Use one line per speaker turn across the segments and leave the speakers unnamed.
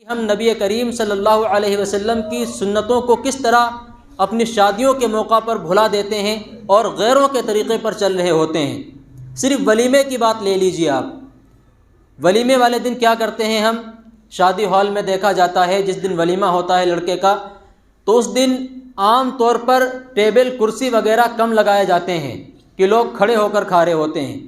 ہم نبی کریم صلی اللہ علیہ وسلم کی سنتوں کو کس طرح اپنی شادیوں کے موقع پر بھلا دیتے ہیں اور غیروں کے طریقے پر چل رہے ہوتے ہیں۔ صرف ولیمے کی بات لے لیجیے آپ، ولیمے والے دن کیا کرتے ہیں ہم؟ شادی ہال میں دیکھا جاتا ہے جس دن ولیمہ ہوتا ہے لڑکے کا، تو اس دن عام طور پر ٹیبل کرسی وغیرہ کم لگائے جاتے ہیں کہ لوگ کھڑے ہو کر کھا رہے ہوتے ہیں۔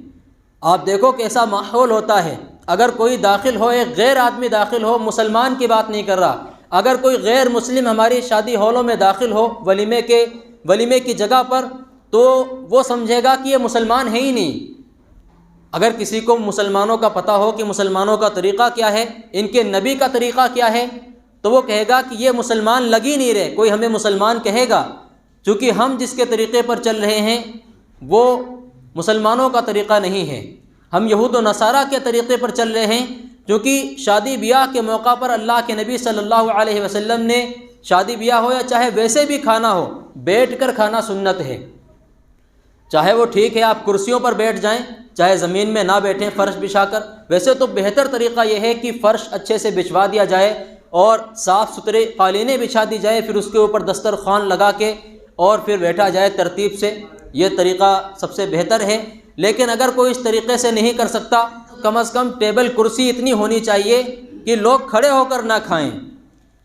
آپ دیکھو کیسا ماحول ہوتا ہے۔ اگر کوئی داخل ہو، ایک غیر آدمی داخل ہو، مسلمان کی بات نہیں کر رہا، اگر کوئی غیر مسلم ہماری شادی ہالوں میں داخل ہو ولیمے کی جگہ پر، تو وہ سمجھے گا کہ یہ مسلمان ہے ہی نہیں۔ اگر کسی کو مسلمانوں کا پتہ ہو کہ مسلمانوں کا طریقہ کیا ہے، ان کے نبی کا طریقہ کیا ہے، تو وہ کہے گا کہ یہ مسلمان لگ ہی نہیں رہے، کوئی ہمیں مسلمان کہے گا، چونکہ ہم جس کے طریقے پر چل رہے ہیں وہ مسلمانوں کا طریقہ نہیں ہے، ہم یہود و نصارہ کے طریقے پر چل رہے ہیں۔ کیونکہ شادی بیاہ کے موقع پر اللہ کے نبی صلی اللہ علیہ وسلم نے، شادی بیاہ ہو یا چاہے ویسے بھی کھانا ہو، بیٹھ کر کھانا سنت ہے۔ چاہے وہ ٹھیک ہے آپ کرسیوں پر بیٹھ جائیں، چاہے زمین میں نہ بیٹھیں فرش بچھا کر، ویسے تو بہتر طریقہ یہ ہے کہ فرش اچھے سے بچھوا دیا جائے اور صاف ستھرے قالینیں بچھا دی جائے، پھر اس کے اوپر دسترخوان لگا کے اور پھر بیٹھا جائے ترتیب سے، یہ طریقہ سب سے بہتر ہے۔ لیکن اگر کوئی اس طریقے سے نہیں کر سکتا، کم از کم ٹیبل کرسی اتنی ہونی چاہیے کہ لوگ کھڑے ہو کر نہ کھائیں،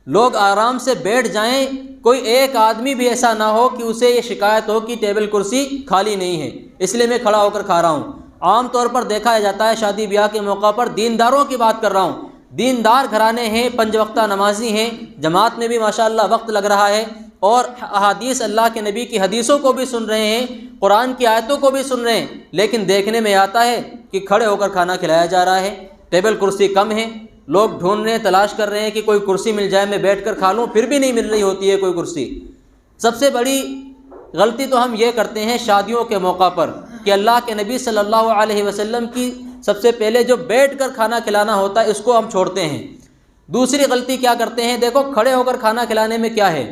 لوگ آرام سے بیٹھ جائیں، کوئی ایک آدمی بھی ایسا نہ ہو کہ اسے یہ شکایت ہو کہ ٹیبل کرسی خالی نہیں ہے اس لیے میں کھڑا ہو کر کھا رہا ہوں۔ عام طور پر دیکھا جاتا ہے شادی بیاہ کے موقع پر، دینداروں کی بات کر رہا ہوں، دیندار گھرانے ہیں، 5 وقتہ نمازی ہیں، جماعت میں بھی ماشاءاللہ وقت لگ رہا ہے، اور احادیث اللہ کے نبی کی حدیثوں کو بھی سن رہے ہیں، قرآن کی آیتوں کو بھی سن رہے ہیں، لیکن دیکھنے میں آتا ہے کہ کھڑے ہو کر کھانا کھلایا جا رہا ہے، ٹیبل کرسی کم ہے، لوگ ڈھونڈ رہے ہیں، تلاش کر رہے ہیں کہ کوئی کرسی مل جائے میں بیٹھ کر کھا لوں، پھر بھی نہیں مل رہی ہوتی ہے کوئی کرسی۔ سب سے بڑی غلطی تو ہم یہ کرتے ہیں شادیوں کے موقع پر کہ اللہ کے نبی صلی اللہ علیہ وسلم کی سب سے پہلے جو بیٹھ کر کھانا کھلانا ہوتا ہے اس کو ہم چھوڑتے ہیں۔ دوسری غلطی کیا کرتے ہیں؟ دیکھو کھڑے ہو کر کھانا کھلانے میں کیا ہے،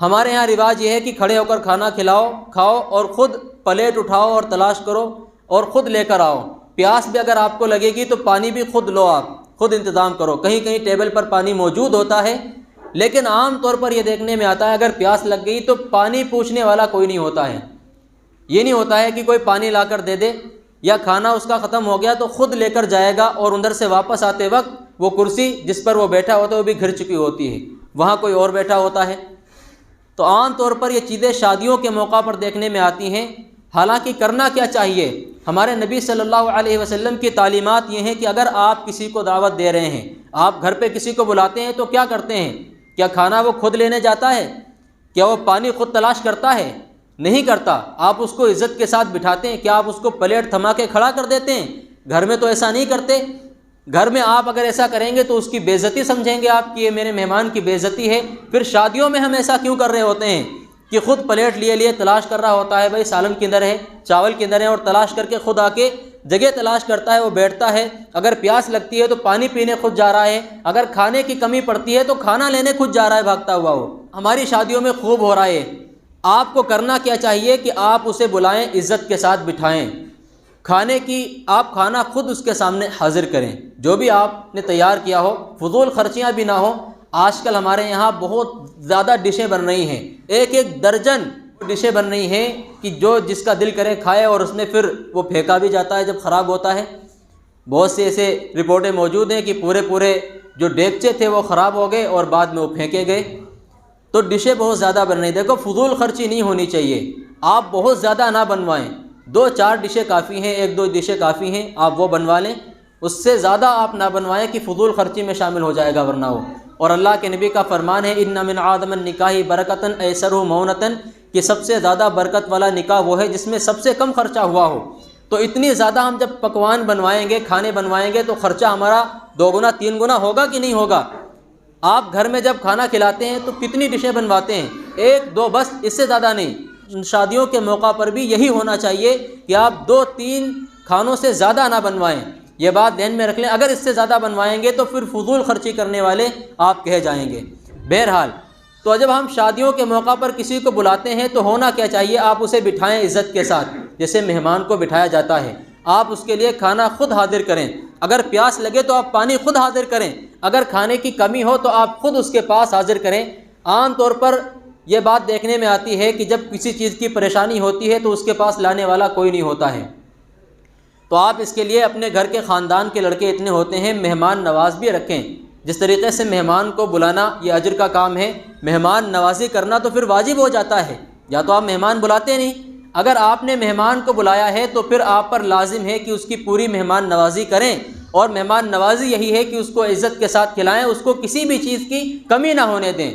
ہمارے ہاں رواج یہ ہے کہ کھڑے ہو کر کھانا کھلاؤ، کھاؤ اور خود پلیٹ اٹھاؤ اور تلاش کرو اور خود لے کر آؤ، پیاس بھی اگر آپ کو لگے گی تو پانی بھی خود لو، آپ خود انتظام کرو، کہیں کہیں ٹیبل پر پانی موجود ہوتا ہے، لیکن عام طور پر یہ دیکھنے میں آتا ہے اگر پیاس لگ گئی تو پانی پوچھنے والا کوئی نہیں ہوتا ہے، یہ نہیں ہوتا ہے کہ کوئی پانی لا کر دے دے، یا کھانا اس کا ختم ہو گیا تو خود لے کر جائے گا اور اندر سے واپس آتے وقت وہ کرسی جس پر وہ بیٹھا ہوتا ہے وہ بھی گھر چکی ہوتی ہے، وہاں کوئی اور بیٹھا ہوتا ہے۔ تو عام طور پر یہ چیزیں شادیوں کے موقع پر دیکھنے میں آتی ہیں، حالانکہ کرنا کیا چاہیے؟ ہمارے نبی صلی اللہ علیہ وسلم کی تعلیمات یہ ہیں کہ اگر آپ کسی کو دعوت دے رہے ہیں، آپ گھر پہ کسی کو بلاتے ہیں تو کیا کرتے ہیں؟ کیا کھانا وہ خود لینے جاتا ہے؟ کیا وہ پانی خود تلاش کرتا ہے؟ نہیں کرتا۔ آپ اس کو عزت کے ساتھ بٹھاتے ہیں، کیا آپ اس کو پلیٹ تھما کے کھڑا کر دیتے ہیں؟ گھر میں تو ایسا نہیں کرتے۔ گھر میں آپ اگر ایسا کریں گے تو اس کی بے عزتی سمجھیں گے آپ کہ یہ میرے مہمان کی بے عزتی ہے۔ پھر شادیوں میں ہم ایسا کیوں کر رہے ہوتے ہیں کہ خود پلیٹ لیے تلاش کر رہا ہوتا ہے، بھائی سالن کدھر ہے، چاول کدھر ہے، اور تلاش کر کے خود آ کے جگہ تلاش کرتا ہے، وہ بیٹھتا ہے، اگر پیاس لگتی ہے تو پانی پینے خود جا رہا ہے، اگر کھانے کی کمی پڑتی ہے تو کھانا لینے خود جا رہا ہے بھاگتا ہوا۔ وہ ہماری شادیوں میں خوب ہو رہا ہے۔ آپ کو کرنا کیا چاہیے کہ آپ اسے بلائیں، عزت کے ساتھ بٹھائیں، کھانے کی آپ کھانا خود اس کے سامنے حاضر کریں، جو بھی آپ نے تیار کیا ہو، فضول خرچیاں بھی نہ ہو۔ آج کل ہمارے یہاں بہت زیادہ ڈشیں بن رہی ہیں، ایک درجن ڈشیں بن رہی ہیں کہ جو جس کا دل کرے کھائے، اور اس میں پھر وہ پھینکا بھی جاتا ہے جب خراب ہوتا ہے۔ بہت سے ایسے رپورٹیں موجود ہیں کہ پورے جو دیگچے تھے وہ خراب ہو گئے اور بعد میں وہ پھینکے گئے۔ تو ڈشیں بہت زیادہ بن رہی ہیں۔ دیکھو فضول خرچی نہیں ہونی چاہیے، آپ بہت زیادہ نہ بنوائیں، 2-4 ڈشیں کافی ہیں، 1-2 ڈشیں کافی ہیں، آپ وہ بنوا لیں، اس سے زیادہ آپ نہ بنوائیں کہ فضول خرچی میں شامل ہو جائے گا ورنہ وہ۔ اور اللہ کے نبی کا فرمان ہے ان من عدم النکاح برکتاً ایسرہ مونتاً، کہ سب سے زیادہ برکت والا نکاح وہ ہے جس میں سب سے کم خرچہ ہوا ہو۔ تو اتنی زیادہ ہم جب پکوان بنوائیں گے، کھانے بنوائیں گے، تو خرچہ ہمارا 2 گنا 3 گنا ہوگا کہ نہیں ہوگا؟ آپ گھر میں جب کھانا کھلاتے ہیں تو کتنی ڈشیں بنواتے ہیں؟ 1-2 بس، اس سے زیادہ نہیں۔ شادیوں کے موقع پر بھی یہی ہونا چاہیے کہ آپ 2-3 کھانوں سے زیادہ نہ بنوائیں، یہ بات ذہن میں رکھ لیں۔ اگر اس سے زیادہ بنوائیں گے تو پھر فضول خرچی کرنے والے آپ کہے جائیں گے۔ بہرحال تو جب ہم شادیوں کے موقع پر کسی کو بلاتے ہیں تو ہونا کیا چاہیے؟ آپ اسے بٹھائیں عزت کے ساتھ، جیسے مہمان کو بٹھایا جاتا ہے، آپ اس کے لیے کھانا خود حاضر کریں۔ اگر پیاس لگے تو آپ پانی خود حاضر کریں، اگر کھانے کی کمی ہو تو آپ خود اس کے پاس حاضر کریں۔ عام طور پر یہ بات دیکھنے میں آتی ہے کہ جب کسی چیز کی پریشانی ہوتی ہے تو اس کے پاس لانے والا کوئی نہیں ہوتا ہے، تو آپ اس کے لیے اپنے گھر کے خاندان کے لڑکے اتنے ہوتے ہیں، مہمان نواز بھی رکھیں۔ جس طریقے سے مہمان کو بلانا یہ اجر کا کام ہے، مہمان نوازی کرنا تو پھر واجب ہو جاتا ہے۔ یا تو آپ مہمان بلاتے نہیں، اگر آپ نے مہمان کو بلایا ہے تو پھر آپ پر لازم ہے کہ اس کی پوری مہمان نوازی کریں، اور مہمان نوازی یہی ہے کہ اس کو عزت کے ساتھ کھلائیں، اس کو کسی بھی چیز کی کمی نہ ہونے دیں۔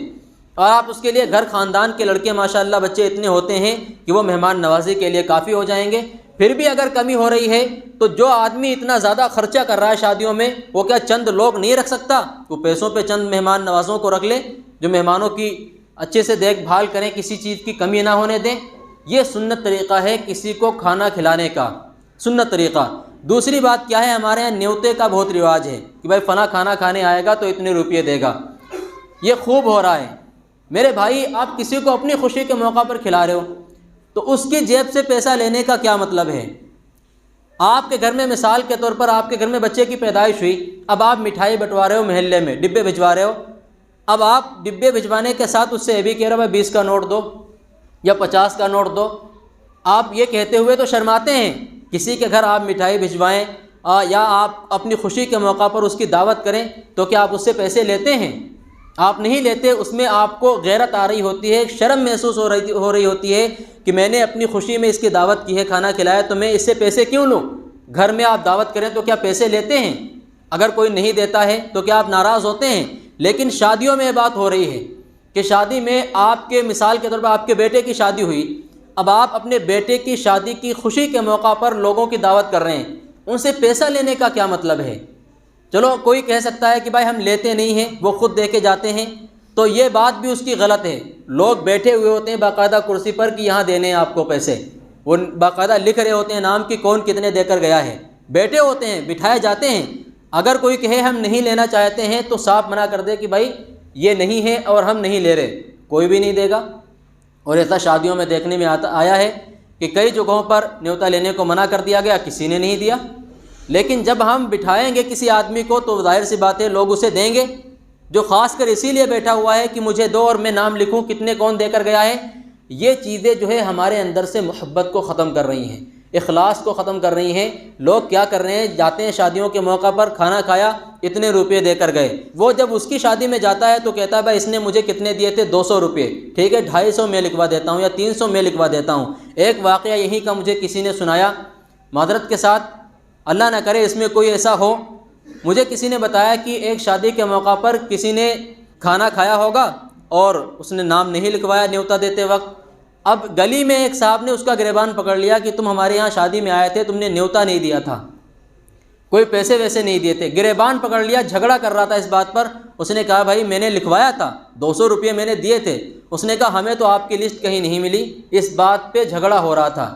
اور آپ اس کے لیے گھر خاندان کے لڑکے ماشاءاللہ بچے اتنے ہوتے ہیں کہ وہ مہمان نوازی کے لیے کافی ہو جائیں گے۔ پھر بھی اگر کمی ہو رہی ہے تو جو آدمی اتنا زیادہ خرچہ کر رہا ہے شادیوں میں، وہ کیا چند لوگ نہیں رکھ سکتا؟ وہ پیسوں پہ چند مہمان نوازوں کو رکھ لے جو مہمانوں کی اچھے سے دیکھ بھال کریں، کسی چیز کی کمی نہ ہونے دیں۔ یہ سنت طریقہ ہے کسی کو کھانا کھلانے کا، سنت طریقہ۔ دوسری بات کیا ہے، ہمارے یہاں نیوتے کا بہت رواج ہے کہ بھائی فلاں کھانا کھانے آئے گا تو اتنے روپئے دے گا۔ یہ خوب ہو رہا ہے میرے بھائی، آپ کسی کو اپنی خوشی کے موقع پر کھلا رہے ہو تو اس کی جیب سے پیسہ لینے کا کیا مطلب ہے؟ آپ کے گھر میں مثال کے طور پر آپ کے گھر میں بچے کی پیدائش ہوئی، اب آپ مٹھائی بٹوا رہے ہو، محلے میں ڈبے بھجوا رہے ہو، اب آپ ڈبے بھجوانے کے ساتھ اس سے یہ بھی کہہ رہے ہو 20 کا نوٹ دو یا 50 کا نوٹ دو۔ آپ یہ کہتے ہوئے تو شرماتے ہیں، کسی کے گھر آپ مٹھائی بھجوائیں یا آپ اپنی خوشی کے موقع پر اس کی دعوت کریں تو کیا آپ اس سے پیسے لیتے ہیں؟ آپ نہیں لیتے۔ اس میں آپ کو غیرت آ رہی ہوتی ہے، ایک شرم محسوس ہو رہی ہوتی ہے کہ میں نے اپنی خوشی میں اس کی دعوت کی ہے، کھانا کھلایا، تو میں اس سے پیسے کیوں لوں؟ گھر میں آپ دعوت کریں تو کیا پیسے لیتے ہیں؟ اگر کوئی نہیں دیتا ہے تو کیا آپ ناراض ہوتے ہیں؟ لیکن شادیوں میں یہ بات ہو رہی ہے کہ شادی میں آپ کے مثال کے طور پر آپ کے بیٹے کی شادی ہوئی، اب آپ اپنے بیٹے کی شادی کی خوشی کے موقع پر لوگوں کی دعوت کر رہے ہیں، ان سے پیسہ لینے کا کیا مطلب ہے؟ چلو کوئی کہہ سکتا ہے کہ بھائی ہم لیتے نہیں ہیں، وہ خود دے کے جاتے ہیں، تو یہ بات بھی اس کی غلط ہے۔ لوگ بیٹھے ہوئے ہوتے ہیں باقاعدہ کرسی پر کہ یہاں دینے ہیں آپ کو پیسے، وہ باقاعدہ لکھ رہے ہوتے ہیں نام کی کون کتنے دے کر گیا ہے، بیٹھے ہوتے ہیں، بٹھائے جاتے ہیں۔ اگر کوئی کہے ہم نہیں لینا چاہتے ہیں تو صاف منع کر دے کہ بھائی یہ نہیں ہے اور ہم نہیں لے رہے، کوئی بھی نہیں دے گا۔ اور ایسا شادیوں میں دیکھنے میں آیا ہے کہ کئی جگہوں پر نیوتا لینے کو منع کر دیا گیا، کسی نے نہیں دیا۔ لیکن جب ہم بٹھائیں گے کسی آدمی کو تو ظاہر سی بات ہے لوگ اسے دیں گے، جو خاص کر اسی لیے بیٹھا ہوا ہے کہ مجھے دو اور میں نام لکھوں کتنے کون دے کر گیا ہے۔ یہ چیزیں جو ہے ہمارے اندر سے محبت کو ختم کر رہی ہیں، اخلاص کو ختم کر رہی ہیں۔ لوگ کیا کر رہے ہیں، جاتے ہیں شادیوں کے موقع پر، کھانا کھایا، اتنے روپے دے کر گئے۔ وہ جب اس کی شادی میں جاتا ہے تو کہتا ہے بھائی اس نے مجھے کتنے دیے تھے، 200 روپے، ٹھیک ہے 250 میں لکھوا دیتا ہوں یا 300 میں لکھوا دیتا ہوں۔ ایک واقعہ یہیں کا مجھے کسی نے سنایا، معذرت کے ساتھ، اللہ نہ کرے اس میں کوئی ایسا ہو، مجھے کسی نے بتایا کہ ایک شادی کے موقع پر کسی نے کھانا کھایا ہوگا اور اس نے نام نہیں لکھوایا نیوتا دیتے وقت۔ اب گلی میں ایک صاحب نے اس کا گریبان پکڑ لیا کہ تم ہمارے یہاں شادی میں آئے تھے، تم نے نیوتا نہیں دیا تھا، کوئی پیسے ویسے نہیں دیے تھے، گریبان پکڑ لیا، جھگڑا کر رہا تھا اس بات پر۔ اس نے کہا بھائی میں نے لکھوایا تھا، 200 روپے میں نے دیے تھے۔ اس نے کہا ہمیں تو آپ کی لسٹ کہیں نہیں ملی، اس بات پہ جھگڑا ہو رہا تھا۔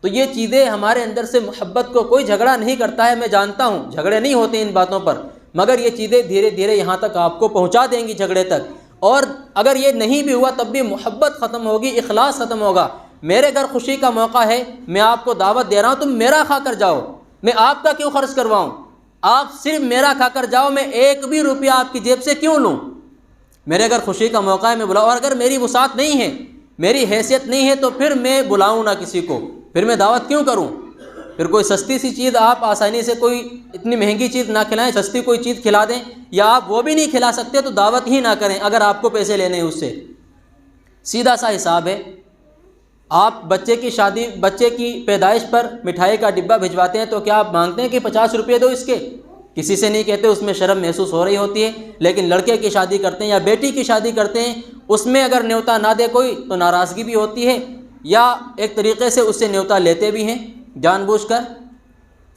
تو یہ چیزیں ہمارے اندر سے محبت کو، کوئی جھگڑا نہیں کرتا ہے، میں جانتا ہوں جھگڑے نہیں ہوتے ان باتوں پر، مگر یہ چیزیں دھیرے دھیرے یہاں تک آپ کو پہنچا دیں گی جھگڑے تک۔ اور اگر یہ نہیں بھی ہوا تب بھی محبت ختم ہوگی، اخلاص ختم ہوگا۔ میرے گھر خوشی کا موقع ہے، میں آپ کو دعوت دے رہا ہوں، تم میرا کھا کر جاؤ، میں آپ کا کیوں خرچ کرواؤں؟ آپ صرف میرا کھا کر جاؤ، میں ایک بھی روپیہ آپ کی جیب سے کیوں لوں؟ میرے گھر خوشی کا موقع ہے، میں بلاؤں، اور اگر میری وسعت نہیں ہے، میری حیثیت نہیں ہے تو پھر میں بلاؤں نہ کسی کو، پھر میں دعوت کیوں کروں؟ پھر کوئی سستی سی چیز آپ آسانی سے، کوئی اتنی مہنگی چیز نہ کھلائیں، سستی کوئی چیز کھلا دیں، یا آپ وہ بھی نہیں کھلا سکتے تو دعوت ہی نہ کریں اگر آپ کو پیسے لینے ہیں اس سے۔ سیدھا سا حساب ہے۔ آپ بچے کی شادی، بچے کی پیدائش پر مٹھائی کا ڈبہ بھجواتے ہیں تو کیا آپ مانگتے ہیں کہ 50 روپے دو اس کے؟ کسی سے نہیں کہتے، اس میں شرم محسوس ہو رہی ہوتی ہے۔ لیکن لڑکے کی شادی کرتے ہیں یا بیٹی کی شادی کرتے ہیں، اس میں اگر نیوتا نہ دے کوئی تو ناراضگی بھی ہوتی ہے، یا ایک طریقے سے اس سے نیوتا لیتے بھی ہیں جان بوجھ کر۔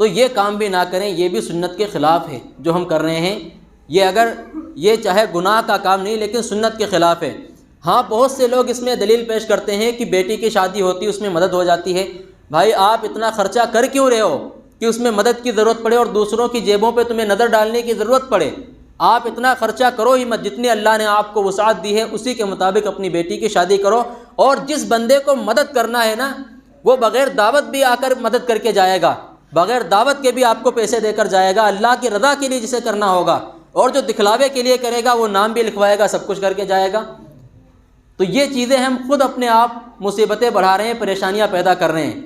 تو یہ کام بھی نہ کریں، یہ بھی سنت کے خلاف ہے جو ہم کر رہے ہیں۔ یہ اگر یہ چاہے گناہ کا کام نہیں لیکن سنت کے خلاف ہے۔ ہاں بہت سے لوگ اس میں دلیل پیش کرتے ہیں کہ بیٹی کی شادی ہوتی ہے اس میں مدد ہو جاتی ہے۔ بھائی آپ اتنا خرچہ کر کیوں رہے ہو کہ اس میں مدد کی ضرورت پڑے اور دوسروں کی جیبوں پہ تمہیں نظر ڈالنے کی ضرورت پڑے؟ آپ اتنا خرچہ کرو ہی مت، جتنی اللہ نے آپ کو وسعت دی ہے اسی کے مطابق اپنی بیٹی کی شادی کرو۔ اور جس بندے کو مدد کرنا ہے نا، وہ بغیر دعوت بھی آ کر مدد کر کے جائے گا۔ بغیر دعوت کے بھی آپ کو پیسے دے کر جائے گا، اللہ کی رضا کے لیے جسے کرنا ہوگا، اور جو دکھلاوے کے لیے کرے گا وہ نام بھی لکھوائے گا، سب کچھ کر کے جائے گا۔ تو یہ چیزیں ہم خود اپنے آپ مصیبتیں بڑھا رہے ہیں، پریشانیاں پیدا کر رہے ہیں۔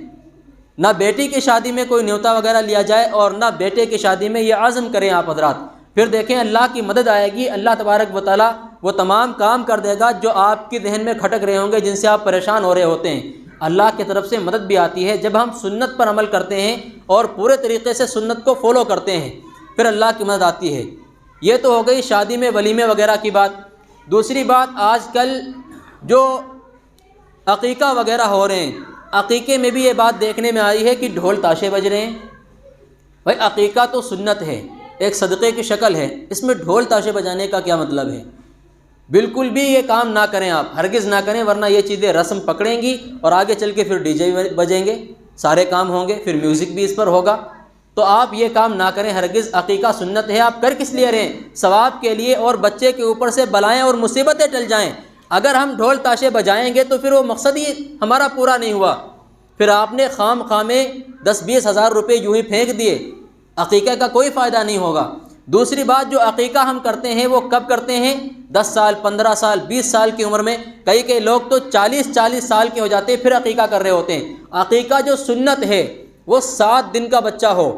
نہ بیٹی کی شادی میں کوئی نیوتا وغیرہ لیا جائے اور نہ بیٹے کی شادی میں، یہ عزم کریں آپ حضرات، پھر دیکھیں اللہ کی مدد آئے گی، اللہ تبارک و تعالیٰ وہ تمام کام کر دے گا جو آپ کی ذہن میں کھٹک رہے ہوں گے، جن سے آپ پریشان ہو رہے ہوتے ہیں۔ اللہ کی طرف سے مدد بھی آتی ہے جب ہم سنت پر عمل کرتے ہیں اور پورے طریقے سے سنت کو فالو کرتے ہیں، پھر اللہ کی مدد آتی ہے۔ یہ تو ہو گئی شادی میں ولیمے وغیرہ کی بات۔ دوسری بات، آج کل جو عقیقہ وغیرہ ہو رہے ہیں، عقیقے میں بھی یہ بات دیکھنے میں آئی ہے کہ ڈھول تاشے بج رہے ہیں۔ بھائی عقیقہ تو سنت ہے، ایک صدقے کی شکل ہے، اس میں ڈھول تاشے بجانے کا کیا مطلب ہے؟ بالکل بھی یہ کام نہ کریں آپ، ہرگز نہ کریں، ورنہ یہ چیزیں رسم پکڑیں گی اور آگے چل کے پھر ڈی جے بجیں گے، سارے کام ہوں گے، پھر میوزک بھی اس پر ہوگا۔ تو آپ یہ کام نہ کریں ہرگز، عقیقہ سنت ہے، آپ کر کس لیے رہے ہیں؟ ثواب کے لیے، اور بچے کے اوپر سے بلائیں اور مصیبتیں ٹل جائیں۔ اگر ہم ڈھول تاشے بجائیں گے تو پھر وہ مقصد ہی ہمارا پورا نہیں ہوا، پھر آپ نے خام خامے 10-20 ہزار روپے یوں ہی پھینک دیے، عقیقہ کا کوئی فائدہ نہیں ہوگا۔ دوسری بات، جو عقیقہ ہم کرتے ہیں وہ کب کرتے ہیں؟ 10 سال، 15 سال، 20 سال کی عمر میں، کئی لوگ تو 40 سال کے ہو جاتے ہیں پھر عقیقہ کر رہے ہوتے ہیں۔ عقیقہ جو سنت ہے وہ 7 دن کا بچہ ہو،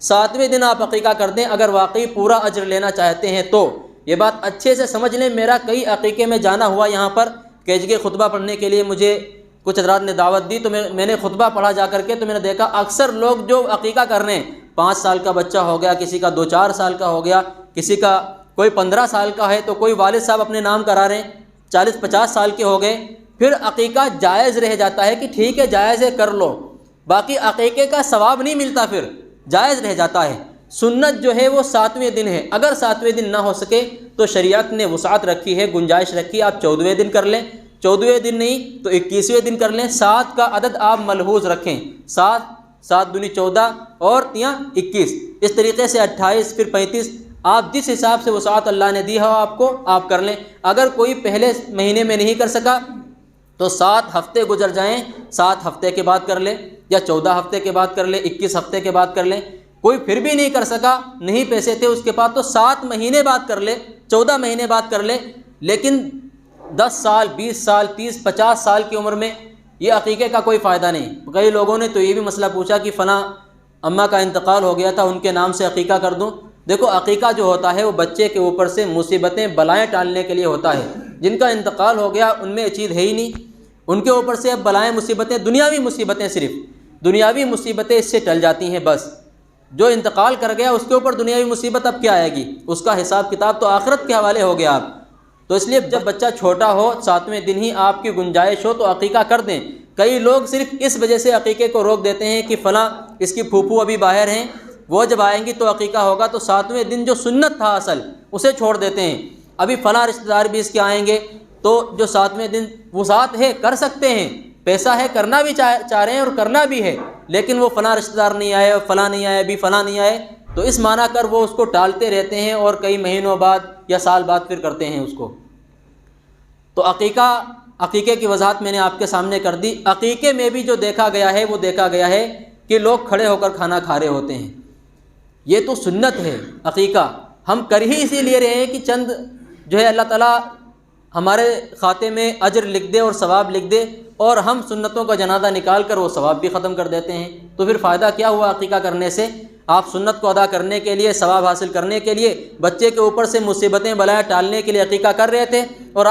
7ویں دن آپ عقیقہ کر دیں، اگر واقعی پورا اجر لینا چاہتے ہیں تو۔ یہ بات اچھے سے سمجھ لیں، میرا کئی عقیقے میں جانا ہوا، یہاں پر کیجگے خطبہ پڑھنے کے لیے مجھے کچھ حضرات نے دعوت دی، تو میں نے خطبہ پڑھا جا کر کے، تو میں نے دیکھا اکثر لوگ جو عقیقہ کر رہے ہیں، 5 سال کا بچہ ہو گیا، کسی کا 2-4 سال کا ہو گیا، کسی کا کوئی 15 سال کا ہے، تو کوئی والد صاحب اپنے نام کرا رہے ہیں، 40-50 سال کے ہو گئے، پھر عقیقہ جائز رہ جاتا ہے کہ ٹھیک ہے جائز ہے کر لو، باقی عقیقے کا ثواب نہیں ملتا، پھر جائز رہ جاتا ہے۔ سنت جو ہے وہ 7ویں دن ہے، اگر 7ویں دن نہ ہو سکے تو شریعت نے وسعت رکھی ہے، گنجائش رکھی ہے، آپ 14ویں دن کر لیں، 14ویں دن نہیں تو 21ویں دن کر لیں۔ 7 کا عدد آپ ملحوظ رکھیں، 7 دونی 14 اور 21، اس طریقے سے 28 پھر 35، آپ جس حساب سے وسعت اللہ نے دی ہو آپ کو آپ کر لیں۔ اگر کوئی پہلے مہینے میں نہیں کر سکا تو 7 ہفتے گزر جائیں، 7 ہفتے کے بعد کر لیں، یا 14 ہفتے کے بعد کر لیں، 21 ہفتے کے بعد کر لیں۔ کوئی پھر بھی نہیں کر سکا، نہیں پیسے تھے اس کے پاس، تو 7 مہینے بعد کر لے، 14 مہینے بعد کر لے، لیکن 10 سال، 20 سال، 30، 50 سال کی عمر میں یہ عقیقے کا کوئی فائدہ نہیں۔ کئی لوگوں نے تو یہ بھی مسئلہ پوچھا کہ فلاں اماں کا انتقال ہو گیا تھا، ان کے نام سے عقیقہ کر دوں۔ دیکھو عقیقہ جو ہوتا ہے وہ بچے کے اوپر سے مصیبتیں بلائیں ٹالنے کے لیے ہوتا ہے۔ جن کا انتقال ہو گیا ان میں یہ چیز ہے ہی نہیں، ان کے اوپر سے اب بلائیں مصیبتیں، دنیاوی مصیبتیں، صرف دنیاوی مصیبتیں اس سے ٹل جاتی ہیں بس۔ جو انتقال کر گیا اس کے اوپر دنیاوی مصیبت اب کیا آئے گی؟ اس کا حساب کتاب تو آخرت کے حوالے ہو گیا آپ۔ تو اس لیے جب بچہ چھوٹا ہو، 7ویں دن ہی آپ کی گنجائش ہو تو عقیقہ کر دیں۔ کئی لوگ صرف اس وجہ سے عقیقے کو روک دیتے ہیں کہ فلاں اس کی پھوپھو ابھی باہر ہیں، وہ جب آئیں گی تو عقیقہ ہوگا، تو 7ویں دن جو سنت تھا اصل اسے چھوڑ دیتے ہیں۔ ابھی فلاں رشتہ دار بھی اس کے آئیں گے، تو جو 7ویں دن وسعت ہے کر سکتے ہیں، پیسہ ہے، کرنا بھی چاہ رہے ہیں اور کرنا بھی ہے، لیکن وہ فلاں رشتہ دار نہیں آئے، فلاں نہیں آئے، ابھی فلاں نہیں آئے، تو اس معنی کر وہ اس کو ٹالتے رہتے ہیں اور کئی مہینوں بعد یا سال بعد پھر کرتے ہیں اس کو۔ تو عقیقے کی وضاحت میں نے آپ کے سامنے کر دی۔ عقیقے میں بھی جو دیکھا گیا ہے وہ دیکھا گیا ہے کہ لوگ کھڑے ہو کر کھانا کھا رہے ہوتے ہیں، یہ تو سنت ہے۔ عقیقہ ہم کر ہی اسی لیے رہے ہیں کہ چند جو ہے اللہ تعالیٰ ہمارے کھاتے میں اجر لکھ دے اور ثواب لکھ دے، اور ہم سنتوں کا جنازہ نکال کر وہ ثواب بھی ختم کر دیتے ہیں، تو پھر فائدہ کیا ہوا عقیقہ کرنے سے؟ آپ سنت کو ادا کرنے کے لیے، ثواب حاصل کرنے کے لیے، بچے کے اوپر سے مصیبتیں بلائیں ٹالنے کے لیے عقیقہ کر رہے تھے، اور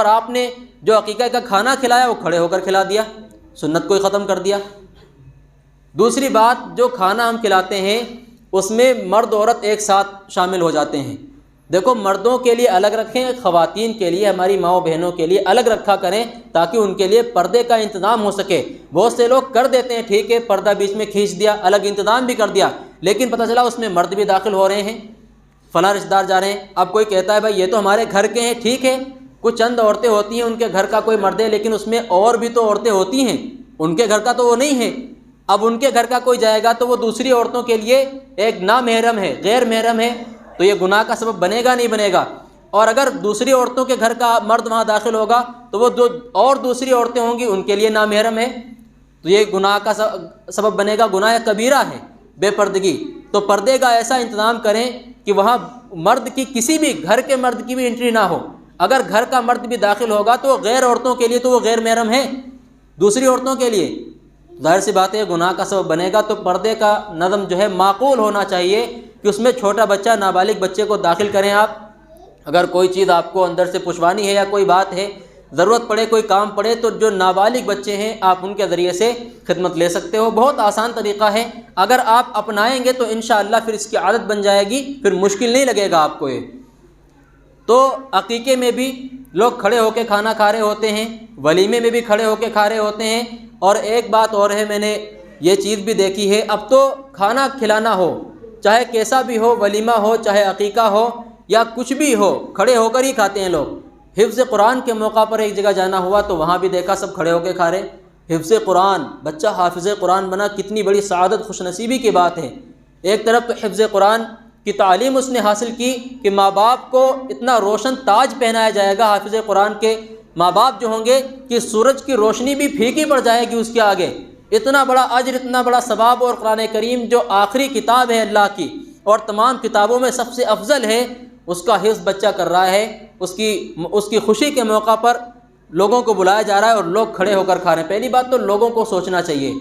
آپ نے جو عقیقہ کا کھانا کھلایا وہ کھڑے ہو کر کھلا دیا، سنت کو ہی ختم کر دیا۔ دوسری بات، جو کھانا ہم کھلاتے ہیں اس میں مرد عورت ایک ساتھ شامل ہو جاتے ہیں۔ دیکھو مردوں کے لیے الگ رکھیں، خواتین کے لیے، ہماری ماؤں بہنوں کے لیے الگ رکھا کریں، تاکہ ان کے لیے پردے کا انتظام ہو سکے۔ بہت سے لوگ کر دیتے ہیں، ٹھیک ہے پردہ بیچ میں کھینچ دیا، الگ انتظام بھی کر دیا، لیکن پتہ چلا اس میں مرد بھی داخل ہو رہے ہیں، فلاں رشتہ دار جا رہے ہیں۔ اب کوئی کہتا ہے بھائی یہ تو ہمارے گھر کے ہیں، ٹھیک ہے کچھ چند عورتیں ہوتی ہیں ان کے گھر کا کوئی مرد ہے، لیکن اس میں اور بھی تو عورتیں ہوتی ہیں، ان کے گھر کا تو وہ نہیں ہے۔ اب ان کے گھر کا کوئی جائے گا تو وہ دوسری عورتوں کے لیے ایک نامحرم ہے، غیر محرم ہے، تو یہ گناہ کا سبب بنے گا نہیں بنے گا؟ اور اگر دوسری عورتوں کے گھر کا مرد وہاں داخل ہوگا تو وہ اور دوسری عورتیں ہوں گی، ان کے لیے نامحرم ہے۔ تو یہ گناہ کا سبب بنے گا، گناہ کبیرہ ہے بے پردگی۔ تو پردے کا ایسا انتظام کریں کہ وہاں مرد کی کسی بھی گھر کے مرد کی بھی انٹری نہ ہو۔ اگر گھر کا مرد بھی داخل ہوگا تو غیر عورتوں کے لیے تو وہ غیر محرم ہے، دوسری عورتوں کے لیے ظاہر سی بات ہے گناہ کا سبب بنے گا۔ تو پردے کا نظم جو ہے معقول ہونا چاہیے کہ اس میں چھوٹا بچہ، نابالغ بچے کو داخل کریں آپ۔ اگر کوئی چیز آپ کو اندر سے پوچھوانی ہے یا کوئی بات ہے، ضرورت پڑے، کوئی کام پڑے، تو جو نابالغ بچے ہیں آپ ان کے ذریعے سے خدمت لے سکتے ہو۔ بہت آسان طریقہ ہے، اگر آپ اپنائیں گے تو انشاءاللہ پھر اس کی عادت بن جائے گی، پھر مشکل نہیں لگے گا آپ کو یہ۔ تو عقیقے میں بھی لوگ کھڑے ہو کے کھانا کھا رہے ہوتے ہیں، ولیمے میں بھی کھڑے ہو کے کھا رہے ہوتے ہیں۔ اور ایک بات اور ہے، میں نے یہ چیز بھی دیکھی ہے، اب تو کھانا کھلانا ہو چاہے کیسا بھی ہو، ولیمہ ہو چاہے عقیقہ ہو یا کچھ بھی ہو، کھڑے ہو کر ہی کھاتے ہیں لوگ۔ حفظ قرآن کے موقع پر ایک جگہ جانا ہوا تو وہاں بھی دیکھا سب کھڑے ہو کے کھا رہے۔ حفظ قرآن، بچہ حافظ قرآن بنا، کتنی بڑی سعادت، خوش نصیبی کی بات ہے۔ ایک طرف تو حفظ قرآن کی تعلیم اس نے حاصل کی کہ ماں باپ کو اتنا روشن تاج پہنایا جائے گا حافظ قرآن کے ماں باپ جو ہوں گے کہ سورج کی روشنی بھی پھیکی پڑ جائے گی اس کے آگے، اتنا بڑا اجر، اتنا بڑا ثواب۔ اور قرآن کریم جو آخری کتاب ہے اللہ کی اور تمام کتابوں میں سب سے افضل ہے، اس کا حفظ بچہ کر رہا ہے، اس کی خوشی کے موقع پر لوگوں کو بلایا جا رہا ہے اور لوگ کھڑے ہو کر کھا رہے ہیں۔ پہلی بات تو لوگوں کو سوچنا چاہیے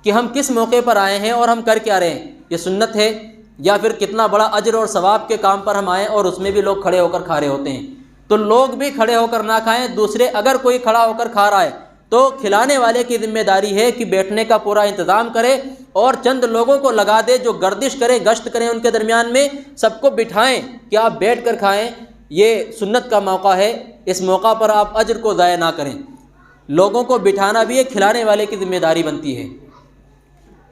کہ ہم کس موقع پر آئے ہیں اور ہم کر کیا رہے ہیں، یہ سنت ہے یا پھر کتنا بڑا اجر اور ثواب کے کام پر ہم آئے اور اس میں بھی لوگ کھڑے ہو کر کھا رہے ہوتے ہیں۔ تو لوگ بھی کھڑے ہو کر نہ کھائیں، دوسرے اگر کوئی کھڑا ہو کر کھا رہا ہے تو کھلانے والے کی ذمہ داری ہے کہ بیٹھنے کا پورا انتظام کرے اور چند لوگوں کو لگا دے جو گردش کریں، گشت کریں ان کے درمیان میں، سب کو بٹھائیں کہ آپ بیٹھ کر کھائیں، یہ سنت کا موقع ہے، اس موقع پر آپ اجر کو ضائع نہ کریں۔ لوگوں کو بٹھانا بھی ایک کھلانے والے کی ذمہ داری بنتی ہے۔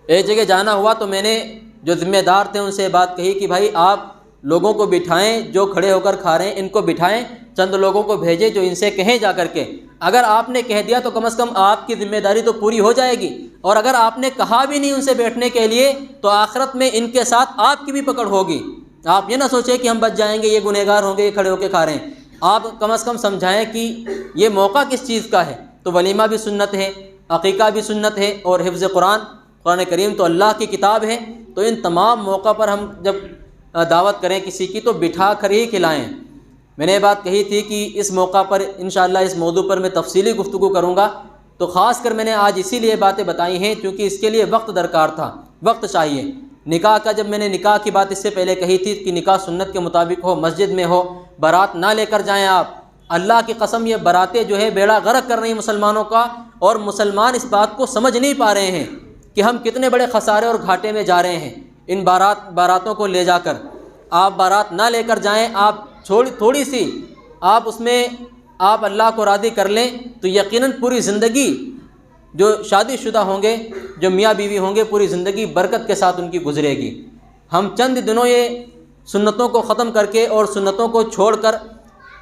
ایک جگہ جانا ہوا تو میں نے جو ذمہ دار تھے ان سے بات کہی کہ بھائی آپ لوگوں کو بٹھائیں، جو کھڑے ہو کر کھا رہے ہیں ان کو بٹھائیں، چند لوگوں کو بھیجیں جو ان سے کہیں جا کر کے، اگر آپ نے کہہ دیا تو کم از کم آپ کی ذمہ داری تو پوری ہو جائے گی، اور اگر آپ نے کہا بھی نہیں ان سے بیٹھنے کے لیے تو آخرت میں ان کے ساتھ آپ کی بھی پکڑ ہوگی۔ آپ یہ نہ سوچیں کہ ہم بچ جائیں گے، یہ گنہگار ہوں گے، یہ کھڑے ہو کے کھا رہے ہیں۔ آپ کم از کم سمجھائیں کہ یہ موقع کس چیز کا ہے۔ تو ولیمہ بھی سنت ہے، عقیقہ بھی سنت ہے، اور حفظ قرآن کریم تو اللہ کی کتاب ہے۔ تو ان تمام موقع پر ہم جب دعوت کریں کسی کی تو بٹھا کر ہی کھلائیں۔ میں نے یہ بات کہی تھی کہ اس موقع پر انشاءاللہ اس موضوع پر میں تفصیلی گفتگو کروں گا، تو خاص کر میں نے آج اسی لیے باتیں بتائی ہیں کیونکہ اس کے لیے وقت درکار تھا، وقت چاہیے۔ نکاح کا جب میں نے نکاح کی بات اس سے پہلے کہی تھی کہ نکاح سنت کے مطابق ہو، مسجد میں ہو، بارات نہ لے کر جائیں آپ۔ اللہ کی قسم یہ باراتیں جو ہے بیڑا غرق کر رہی ہیں مسلمانوں کا، اور مسلمان اس بات کو سمجھ نہیں پا رہے ہیں کہ ہم کتنے بڑے خسارے اور گھاٹے میں جا رہے ہیں ان باراتوں کو لے جا کر۔ آپ بارات نہ لے کر جائیں، آپ تھوڑی سی آپ اس میں آپ اللہ کو راضی کر لیں تو یقیناً پوری زندگی جو شادی شدہ ہوں گے، جو میاں بیوی ہوں گے، پوری زندگی برکت کے ساتھ ان کی گزرے گی۔ ہم چند دنوں یہ سنتوں کو ختم کر کے اور سنتوں کو چھوڑ کر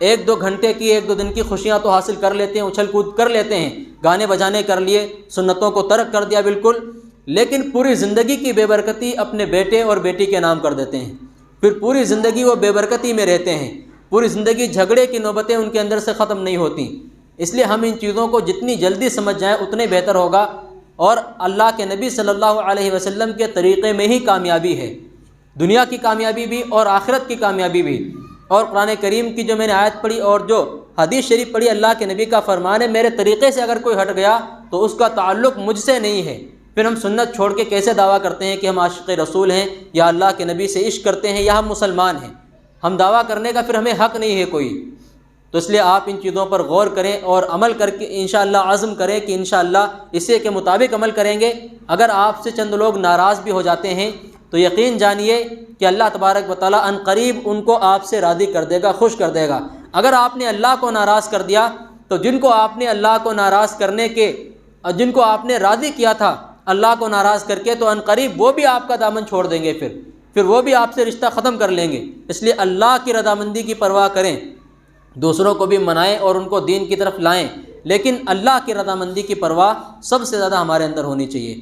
ایک دو گھنٹے کی، ایک دو دن کی خوشیاں تو حاصل کر لیتے ہیں، اچھل کود کر لیتے ہیں، گانے بجانے کر لیے، سنتوں کو ترک کر دیا بالکل، لیکن پوری زندگی کی بے برکتی اپنے بیٹے اور بیٹی کے نام کر دیتے ہیں۔ پھر پوری زندگی وہ بے برکتی میں رہتے ہیں، پوری زندگی جھگڑے کی نوبتیں ان کے اندر سے ختم نہیں ہوتی۔ اس لیے ہم ان چیزوں کو جتنی جلدی سمجھ جائیں اتنے بہتر ہوگا، اور اللہ کے نبی صلی اللہ علیہ وسلم کے طریقے میں ہی کامیابی ہے، دنیا کی کامیابی بھی اور آخرت کی کامیابی بھی۔ اور قرآن کریم کی جو میں نے آیت پڑھی اور جو حدیث شریف پڑھی، اللہ کے نبی کا فرمان ہے میرے طریقے سے اگر کوئی ہٹ گیا تو اس کا تعلق مجھ سے نہیں ہے۔ پھر ہم سنت چھوڑ کے کیسے دعویٰ کرتے ہیں کہ ہم عاشق رسول ہیں یا اللہ کے نبی سے عشق کرتے ہیں یا ہم مسلمان ہیں؟ ہم دعویٰ کرنے کا پھر ہمیں حق نہیں ہے کوئی۔ تو اس لیے آپ ان چیزوں پر غور کریں اور عمل کر کے انشاءاللہ عزم کریں کہ انشاءاللہ اسی کے مطابق عمل کریں گے۔ اگر آپ سے چند لوگ ناراض بھی ہو جاتے ہیں تو یقین جانیے کہ اللہ تبارک و تعالیٰ ان قریب ان کو آپ سے راضی کر دے گا، خوش کر دے گا۔ اگر آپ نے اللہ کو ناراض کر دیا تو جن کو آپ نے اللہ کو ناراض کرنے کے، جن کو آپ نے راضی کیا تھا اللہ کو ناراض کر کے، تو ان قریب وہ بھی آپ کا دامن چھوڑ دیں گے، پھر وہ بھی آپ سے رشتہ ختم کر لیں گے۔ اس لیے اللہ کی رضامندی کی پرواہ کریں، دوسروں کو بھی منائیں اور ان کو دین کی طرف لائیں، لیکن اللہ کی رضامندی کی پرواہ سب سے زیادہ ہمارے اندر ہونی چاہیے۔